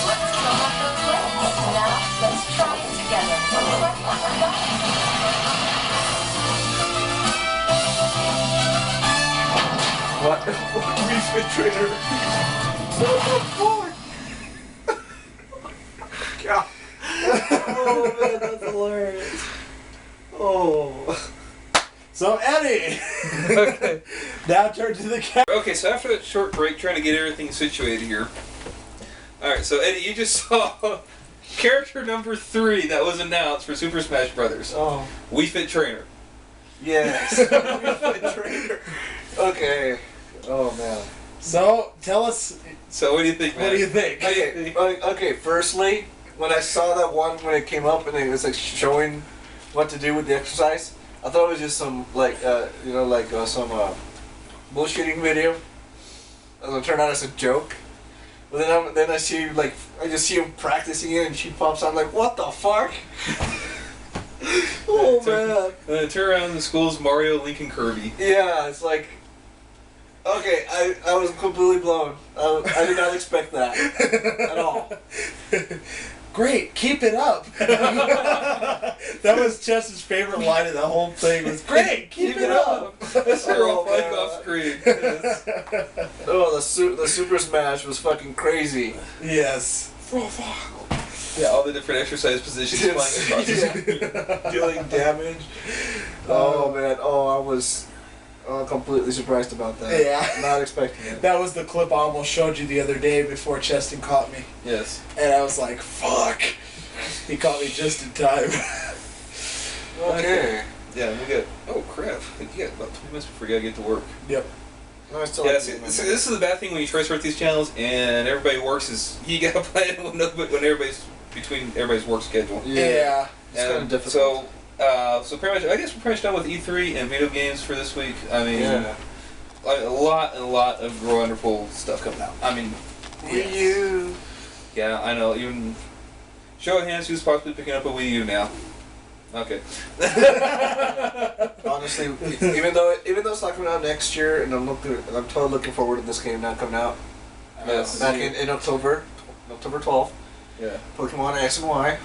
Let's come up those legs. Now let's try it together. What? Wii Fit Trainer. What the fuck? God. Oh man, that's hilarious. Oh. So Eddie, Okay. now turn to the camera. Okay, so after that short break, trying to get everything situated here. Alright, so Eddie, you just saw character number 3 that was announced for Super Smash Brothers. Oh. Wii Fit Trainer. Yes. Wii Fit Trainer. Okay. Oh man. So tell us, So what do you think, man? what do you think? Okay. Firstly, when I saw that one when it came up and it was like showing what to do with the exercise, I thought it was just some some bullshitting video. And it turned out as a joke. But then I see I just see him practicing it and she pops out like, what the fuck? Oh man. And then turn around, the school's Mario, Link, and Kirby. Yeah, it's like. Okay, I was completely blown. I did not expect that at all. Great, keep it up. That was Chess's favorite line of the whole thing. Was great, keep it up. Zero Oh, Fike man. off screen. Yes. Oh, the Super Smash was fucking crazy. Yes. Yeah, all the different exercise positions flying across the screen. Yeah. Dealing damage. Oh man. Oh, I was completely surprised about that. Yeah. Not expecting it. That was the clip I almost showed you the other day before Cheston caught me. Yes. And I was like, fuck. He caught me just in time. Okay. Yeah, we got. Oh crap! You got about 20 minutes before you gotta get to work. Yep. No, I still Yeah, like see, it. this is the bad thing when you try to start these channels and everybody works is you gotta plan it when everybody's between everybody's work schedule. Yeah. It's kind of difficult. So pretty much, I guess we're pretty much done with E3 and video games for this week. I mean, Yeah. like a lot of wonderful stuff coming out. I mean, wii-u. yeah, I know. Even show of hands, who's possibly picking up a Wii U now? Okay. Honestly, even though it's not coming out next year, and I'm totally looking forward to this game not coming out. Yes. Back in October 12th. Yeah. Pokemon X and Y.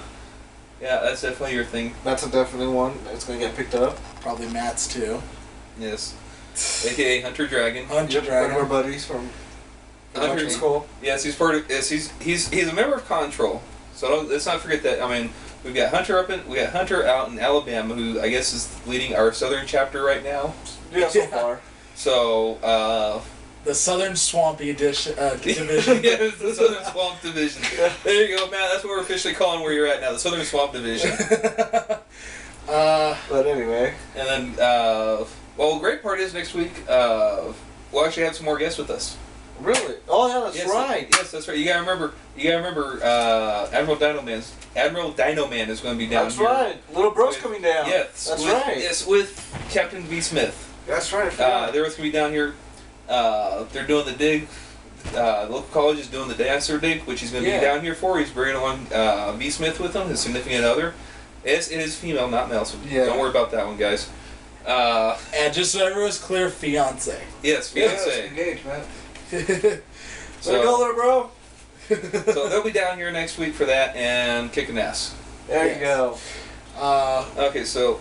Yeah, that's definitely your thing. That's a definite one. It's gonna get picked up. Probably Matt's too. Yes. AKA Hunter Dragon. Hunter One of our Dragon. buddies from Hunter- school. Yes, he's part of. Yes, he's a member of Kon-Trooll. So let's not forget that. I mean, we got Hunter out in Alabama, who I guess is leading our southern chapter right now. Yeah, so Yeah. far. So The Southern Swampy Division. yeah, it's the Southern Swamp Division. There you go, man. That's what we're officially calling where you're at now, the Southern Swamp Division. But anyway. And then, well, the great part is next week we'll actually have some more guests with us. Really? Oh yeah, that's Yes, right. Yes, that's right. You gotta remember. Admiral Dino Man is going to be down That's here. right. Little bro's With- coming down. Yes, That's with, right. Yes, with Captain V. Smith. That's right. I forgot. They're going to be down here. They're doing the dig. The local college is doing the dancer dig, which he's going to Yeah. be down here for. He's bringing along V. Smith with him, his significant other. It is female, not male, so Yeah. don't worry about that one, guys. And just so everyone's clear, fiance. Yes, Yeah, fiance. it's engaged, man. So- Way to go, little bro. So they'll be down here next week for that and kicking ass. There Yes. you go. Okay, so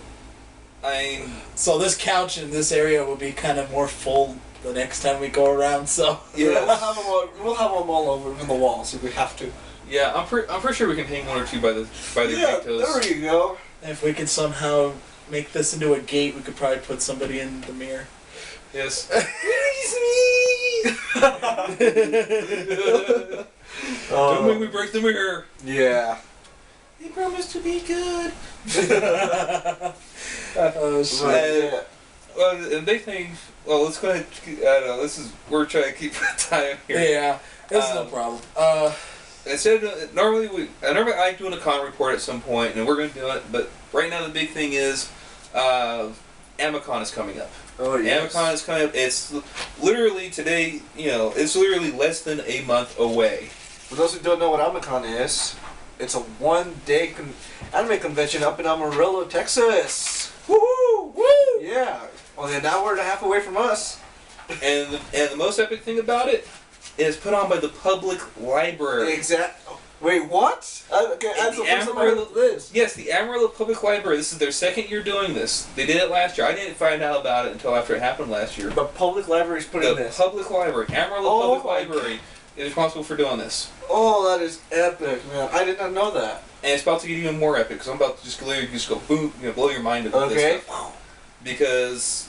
So this couch in this area will be kind of more full the next time we go around. So Yeah. We'll have them all over the walls if we have to. yeah, I'm pretty sure we can hang one or two by their Yeah, big toes. there you go. if we could somehow make this into a gate, we could probably put somebody in the mirror. Yes. Don't make me break the mirror. Yeah. They promised to be good. Oh shit! Right, Well, the big thing. Well, let's go ahead. I don't know. We're trying to keep time here. Yeah, that's no problem. Instead, normally I like doing a con report at some point, and we're going to do it. But right now, the big thing is, Amicon is coming up. Oh, yes. Amicon is coming up. It's literally today. It's literally less than a month away. For those who don't know what Amicon is, it's a one-day anime convention up in Amarillo, Texas. Woo! Woo! Yeah. Only an hour and a half away from us. And the most epic thing about it is put on by the public library. Wait, what? Okay, that's the first time I heard of this. Yes, the Amarillo Public Library. This is their second year doing this. They did it last year. I didn't find out about it until after it happened last year. The public library's putting The this. public library, Amarillo Oh Public my Library, is responsible for doing this. Oh, that is epic, man. I did not know that. And it's about to get even more epic because I'm about to just literally just go boom, blow your mind with Okay. this stuff. Because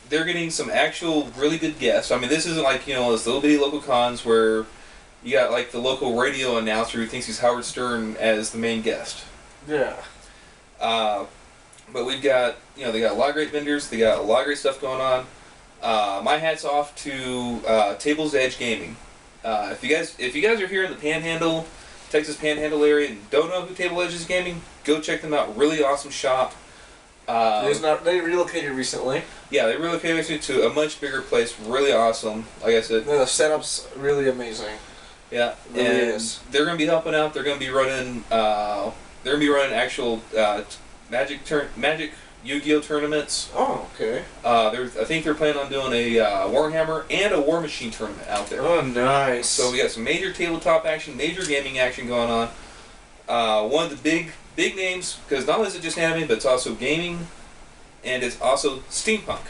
they're getting some actual really good guests. I mean, this isn't like, those little bitty local cons where you got like the local radio announcer who thinks he's Howard Stern as the main guest. Yeah. But we've got, they got a lot of great vendors. They got a lot of great stuff going on. My hat's off to Table's Edge Gaming. If you guys are here in the Panhandle, Texas Panhandle area, and don't know who Table Edge is Gaming, go check them out. Really awesome shop. They relocated recently. Yeah, they relocated actually to a much bigger place. Really awesome. Like I said. The setup's really amazing. Yeah, It really and is. they're going to be helping out. They're going to be running. They're going to be running actual Magic Yu-Gi-Oh tournaments. Oh, okay. I think they're planning on doing a Warhammer and a War Machine tournament out there. Oh, nice. So we got some major tabletop action, major gaming action going on. One of the big names, because not only is it just anime, but it's also gaming, and it's also steampunk.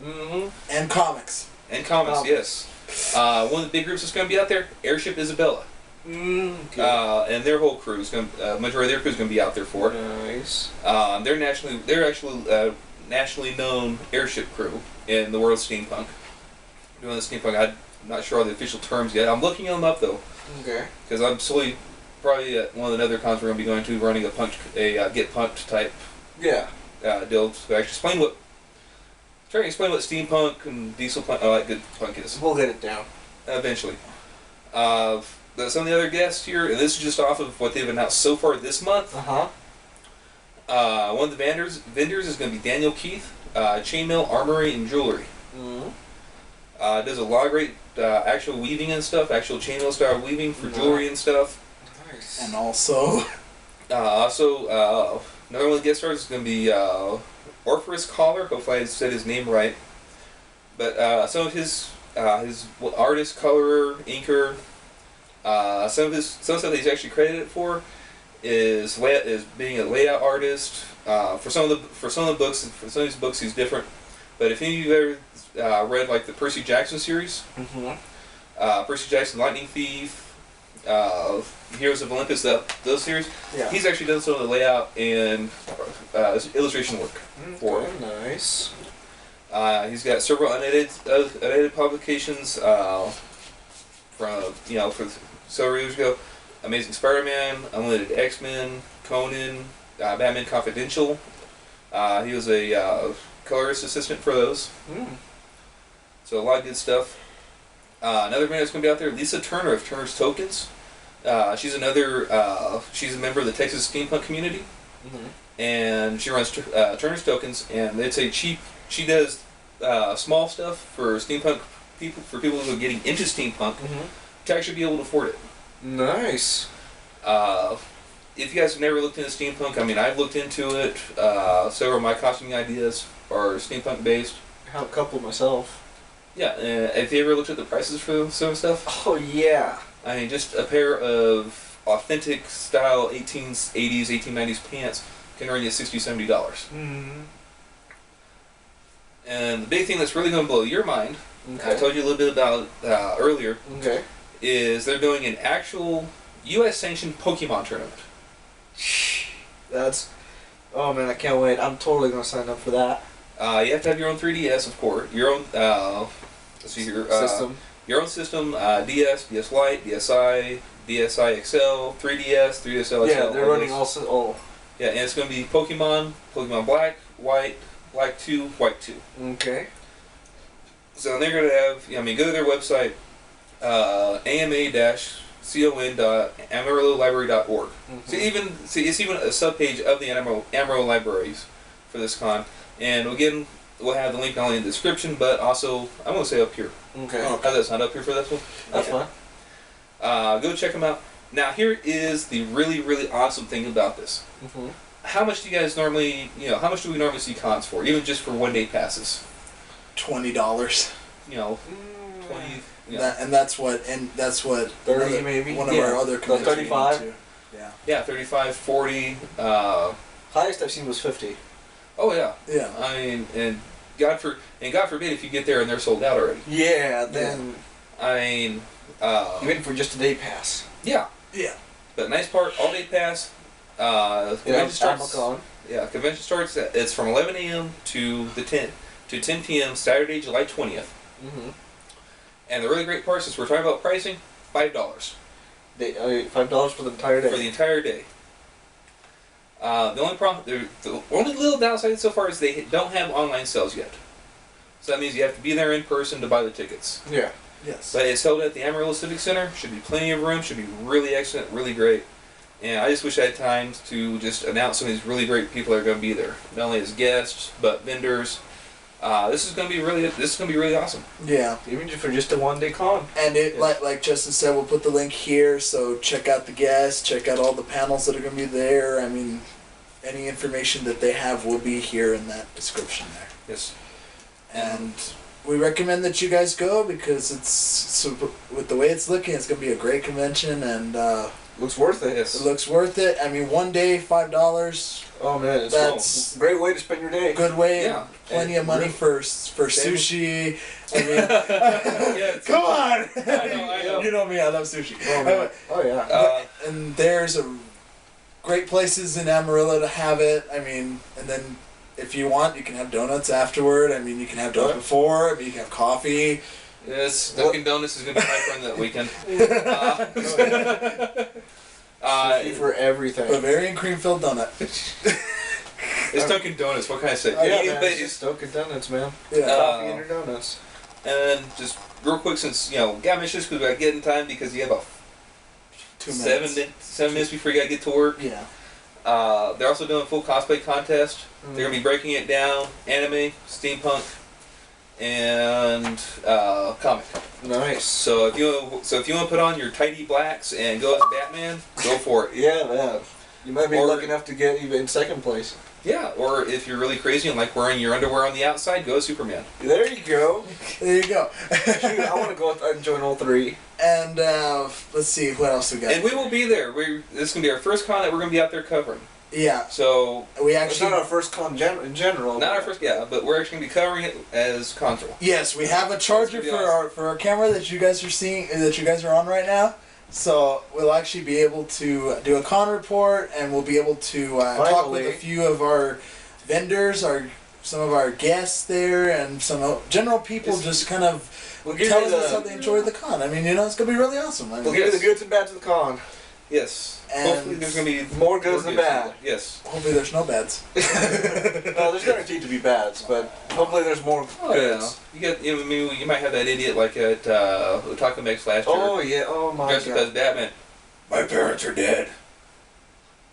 Mm-hmm. And comics. And comics, yes. One of the big groups that's going to be out there, Airship Isabella. Okay. And their whole crew is going. Majority of their crew is going to be out there for it. Nice. They're actually nationally known airship crew in the world of steampunk. Doing the steampunk, I'm not sure all the official terms yet. I'm looking them up though. Okay. Because I'm slowly, probably at one of the other cons we're going to be going to, running a get punked type. Yeah. Deal to actually try to explain what steampunk and diesel punk, good punk is. We'll get it down. Eventually. Some of the other guests here, and this is just off of what they've announced so far this month. Uh-huh. One of the vendors is going to be Daniel Keith, chainmail, armory, and jewelry. Mm-hmm. Does a lot of great actual weaving and stuff, actual chainmail style weaving for jewelry and stuff. Nice. And also, another one of the guest stars is going to be Orpheus Collar. Hopefully I said his name right. But some of his artist, colorer, inker, some stuff that he's actually credited for is being a layout artist. For some of the books, for some of these books, he's different. But if any of you ever read like the Percy Jackson series, Percy Jackson, Lightning Thief, Heroes of Olympus, those series, he's actually done some of the layout and illustration work for it. Nice. He's got several unedited publications for several years ago. Amazing Spider-Man, Unlimited X-Men, Conan, Batman Confidential. He was a colorist assistant for those. So a lot of good stuff. Another man that's going to be out there, Lisa Turner of Turner's Tokens. She's a member of the Texas steampunk community, and she runs Turner's Tokens, and it's a cheap. She does small stuff for steampunk people, for people who are getting into steampunk, to actually be able to afford it. Nice. If you guys have never looked into steampunk, I mean, I've looked into it. Several of my costuming ideas are steampunk based. I have a couple myself. Yeah, have you ever looked at the prices for some stuff? Oh yeah. I mean, just a pair of authentic style 1880s, 1890s pants can run you $60, $70. And the big thing that's really going to blow your mind, I told you a little bit about earlier, is they're doing an actual U.S. sanctioned Pokemon tournament. Oh man, I can't wait. I'm totally going to sign up for that. You have to have your own 3DS, of course. Your own, let's see here. System. Your own system, DS, DS Lite, DSi, DSi XL, 3DS, 3DS XL. Yeah, they're running all. Yeah, and it's going to be Pokemon, Pokemon Black, White, Black 2, White 2. Okay. So they're going to have, go to their website, ama-con.amarillo-library.org. It's even a subpage of the Amarillo libraries for this con. And again, we'll have the link not only in the description, but also, I'm going to say up here. Okay. How that's not up here for this one? That's fine. Go check them out. Now, here is the really, really awesome thing about this. How much do you guys normally, how much do we normally see cons for, even just for one-day passes? $20. 20. That's what 30 maybe. One of our other committees. 35. Yeah, 35, 40. Highest I've seen was 50. Oh yeah. Yeah. I mean, and God forbid if you get there and they're sold out already. Yeah. Then. I mean. Even for just a day pass. Yeah. Yeah. But nice part, all day pass. Convention starts. Yeah, convention starts. It's from 11 a.m. to 10 p.m. Saturday, July 20th. And the really great part, since we're talking about pricing, $5. $5 for the entire day. For the entire day. The only little downside so far is they don't have online sales yet. So that means you have to be there in person to buy the tickets. Yeah. Yes. But it's held at the Amarillo Civic Center. Should be plenty of room. Should be really excellent, really great. And I just wish I had time to just announce some of these really great people that are going to be there, not only as guests but vendors. This is going to be really awesome. Yeah. Even for just a one-day con. And like Justin said, we'll put the link here. So check out the guests. Check out all the panels that are going to be there. I mean, any information that they have will be here in that description there. Yes. And we recommend that you guys go because with the way it's looking, it's going to be a great convention and Looks worth it. Yes. it looks worth it. I mean, one day, $5. Oh man, it's That's a great way to spend your day. good way. Yeah. Plenty of money for sushi. I mean, Yeah, come on. I know. You know me. I love sushi. Oh, man. Oh yeah. And there's great places in Amarillo to have it. I mean, and then if you want, you can have donuts afterward. I mean, you can have donuts before. I mean, you can have coffee. Yes, Dunkin' Donuts is going to be my friend that weekend. Sushi for everything. Bavarian cream filled donut. It's Dunkin' Donuts. What can I say? Oh, yeah, man, Anyway, it's just Dunkin' Donuts, man. Yeah. Coffee in your donuts. and then just real quick, since got issues because we got to get in time because you have about 2 minutes. 7 minutes before you got to get to work. Yeah. They're also doing a full cosplay contest. They're gonna be breaking it down: anime, steampunk, and comic. Nice. So if you want to put on your tidy blacks and go as Batman, go for it. Yeah, man. You might be Or- lucky enough to get even in second place. Yeah, or if you're really crazy and like wearing your underwear on the outside, go as Superman. There you go. There you go. Shoot, I want to go and join all three. And let's see what else we got. And we will be there. This is gonna be our first con that we're gonna be out there covering. Yeah. So We It's actually. not our first con in general. not our first, but we're actually gonna be covering it as Kon-Trooll. Yes, we have a charger That's for gonna be our camera that you guys are seeing, that you guys are on right now. So we'll actually be able to do a con report, and we'll be able to talk with a Finally. few of our vendors, some of our guests there, and some general people. Yes. Just kind of We'll give telling you us how the they enjoyed the con. I mean, it's gonna be really awesome. I mean, we'll give you the goods and bads of the con. Yes. And Hopefully there's gonna be More goods than bad. Yes. hopefully there's no bads. Well, there's guaranteed to be bads, but hopefully there's more Oh, yeah. goods. You get. You might have that idiot like at Otaku Mix last year. Oh yeah. Oh my Dressed up as god. Batman. My parents are dead.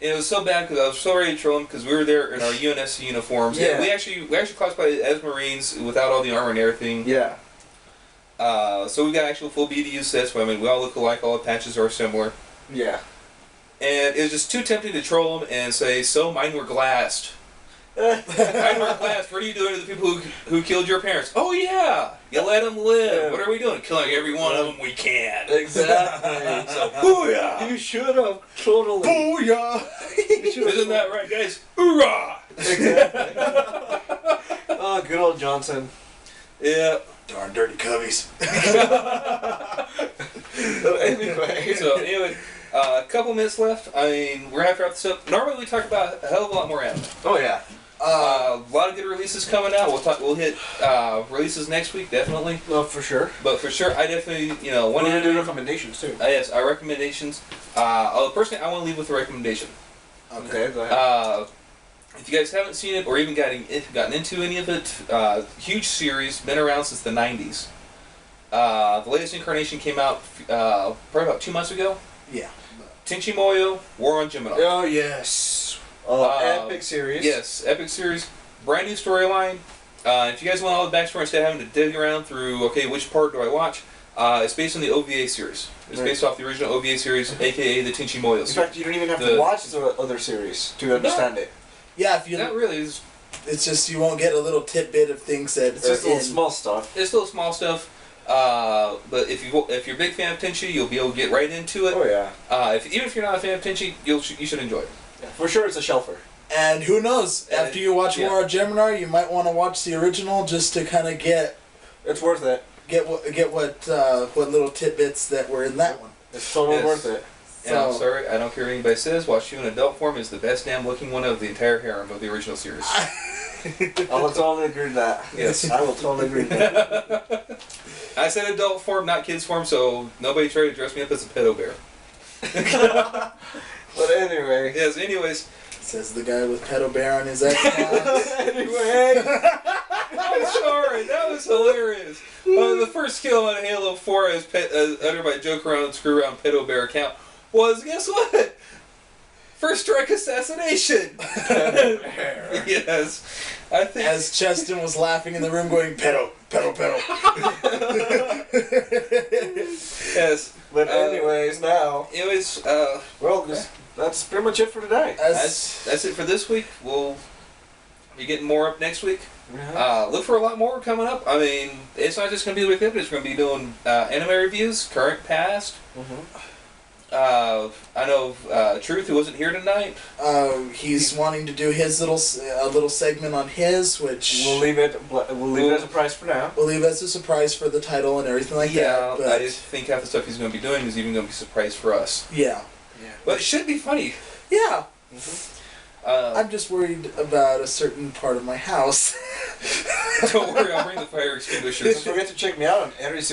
And it was so bad because I was so ready to troll him because we were there in our UNSC uniforms. Yeah. And we actually cosplayed as Marines without all the armor and everything. Yeah. So we got actual full BDU sets. But, I mean, we all look alike. All the patches are similar. Yeah. And it was just too tempting to troll him and say, "So mine were glassed. Mine were glassed. What are you doing to the people who killed your parents?" "Oh yeah, you let them live. Yeah. What are we doing? Killing every one of them we can." Exactly. So, booyah! You should have totally. Booyah! You should've- Isn't that right, guys? Hoorah! Exactly. Oh, good old Johnson. Yeah. Darn dirty cubbies. Anyway. So anyway, a couple minutes left. I mean, we're gonna have to wrap this up. Normally we talk about a hell of a lot more anime. Oh yeah. A lot of good releases coming out. We'll hit releases next week definitely. No, for sure. But for sure, I definitely We're one gonna do anime. recommendations too. Yes, our recommendations. Personally, I want to leave with a recommendation. Okay, go ahead. If you guys haven't seen it or even gotten into any of it, huge series, been around since the 90s. The latest incarnation came out probably about 2 months ago. Yeah. Tenchi Muyo, War on Gemini. Oh yes. Epic series. Yes, epic series, brand new storyline. If you guys want all the backstory instead of having to dig around through, okay, which part do I watch? It's based on the OVA series. It's Right. based off the original OVA series, aka the Tenchi Muyo In series. fact, you don't even have to The- watch the other series to understand it. Yeah, if you. That really is. It's just you won't get a little tidbit of things that It's just are little in. small stuff. It's still small stuff. But if you're a big fan of Tenchi, you'll be able to get right into it. Oh yeah. Even if you're not a fan of Tenchi, you should enjoy it. Yeah. For sure, it's a shelfer. And who knows? After you watch Yeah. War of Gemini, you might want to watch the original just to kind of get It's worth it. what little tidbits that were in that one. It's totally Yes. worth it. And I'm So- sorry, I don't care what anybody says. Washu in adult form is the best damn looking one of the entire harem of the original series. I will totally agree with that. Yes. I will totally agree with that. I said adult form, not kids form, so nobody try to dress me up as a pedo bear. But anyway. Yes, anyways. Says the guy with pedo bear on his Xbox. Anyway. I'm sorry, that was hilarious. The first kill on Halo 4 as uttered by Joke Around Screw Around Pedo Bear account was, guess what? First strike assassination. Yes, I think. As Cheston was laughing in the room, going pedal, pedal, pedal. Yes. But anyways, now It was. well, that's pretty much it for today. That's it for this week. We'll be getting more up next week. Yeah. Look for a lot more coming up. I mean, it's not just going to be with it, it's going to be doing anime reviews, current, past. I know Truth, who wasn't here tonight. He's wanting to do his little segment on his, which We'll leave it as a prize for now. we'll leave as a surprise for the title and everything like that. But I think half the stuff he's going to be doing is even going to be a surprise for us. yeah, But it should be funny. yeah. I'm just worried about a certain part of my house. Don't worry, I'll bring the fire extinguishers. Don't forget to check me out on Eddie's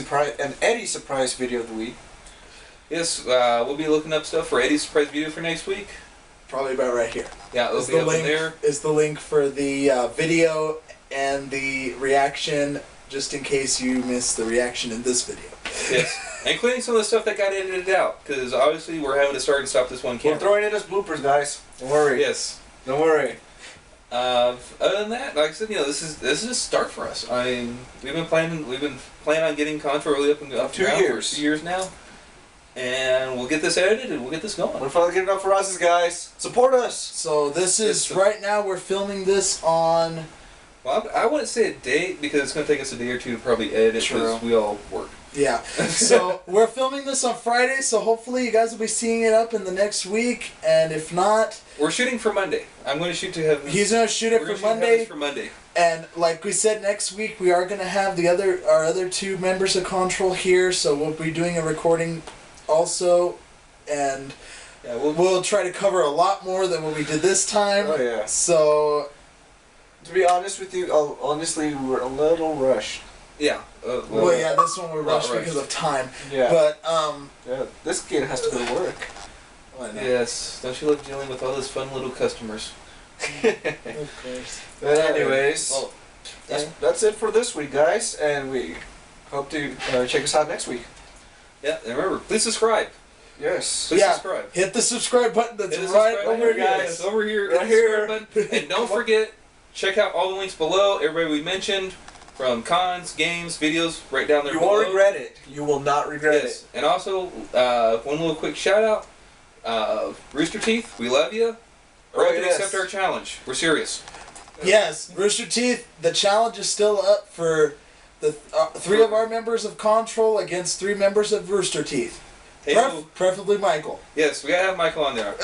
surprise video of the week. Yes, we'll be looking up stuff for Eddie's surprise video for next week. Probably about right here. Yeah, it'll Is be the up in link there. is the link for the video and the reaction, just in case you missed the reaction in this video. Yes, including some of the stuff that got edited out, because obviously we're having to start and stop this one We're camera. throwing it as bloopers, guys. Don't worry. Yes. Don't worry. Other than that, like I said, this is a start for us. I mean, we've been planning on getting Kon-Trooll really up 2 now years. for 2 years now, and we'll get this edited and we'll get this going. We're finally getting up for us, guys. Support us. So this is right now. We're filming this on. Well, I wouldn't say a date because it's going to take us a day or two to probably edit because we all work. Yeah. So we're filming this on Friday. So hopefully you guys will be seeing it up in the next week. And if not, We're shooting for Monday. I'm going to shoot to have. he's gonna shoot it we're for gonna shoot to have Monday. this for Monday. And like we said, next week we are gonna have our other two members of Kon-Trooll here. So we'll be doing a recording also, and Yeah, we'll try to cover a lot more than what we did this time. Oh, yeah. So To be honest with you, honestly, we're a little rushed. yeah. well, yeah, this one we're Not rushed rushed. because of time. Yeah. But Yeah, this kid has to go to work. why not? Yes. Don't you love dealing with all those fun little customers? Of course. But anyways, Well, that's it for this week, guys, and we hope to check us out next week. yeah. And remember, please subscribe. Yes. Please Yeah. subscribe. Hit the subscribe button. That's Hit the right subscribe over button. here, Yes, over here. Right hit the here. subscribe button. And don't forget, check out all the links below. Everybody we mentioned, from cons, games, videos, right down there You below. won't regret it. You will not regret Yes. And also, one little quick shout out. Rooster Teeth, we love you. Oh, We're going to yes. accept our challenge. We're serious. Yes, Rooster Teeth. The challenge is still up for the 3 of our members of Kon-Trooll against 3 members of Rooster Teeth. Hey, Preferably Michael. yes, we got to have Michael on there.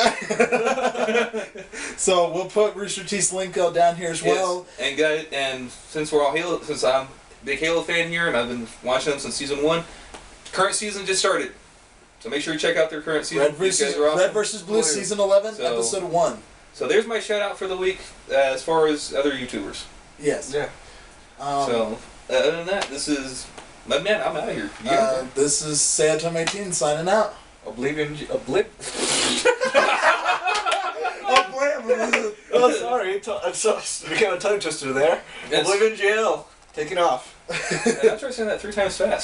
So we'll put Rooster Teeth's link down here as well. Yes. And guys, and since we're all Halo, since I'm a big Halo fan here, and I've been watching them since season 1, current season just started. So make sure you check out their current season. Red These guys versus, are awesome. Red versus Blue, season 11, So- episode 1. So there's my shout out for the week as far as other YouTubers. Yes. Yeah. So other than that, this is my man. I'm out of here. You gotta go. This is Sayatom18 signing out. Oblivion. Oh, sorry. Became a tongue twister there. Yes. Oblivion Jail. Taking off. And I'm trying to say that 3 times fast.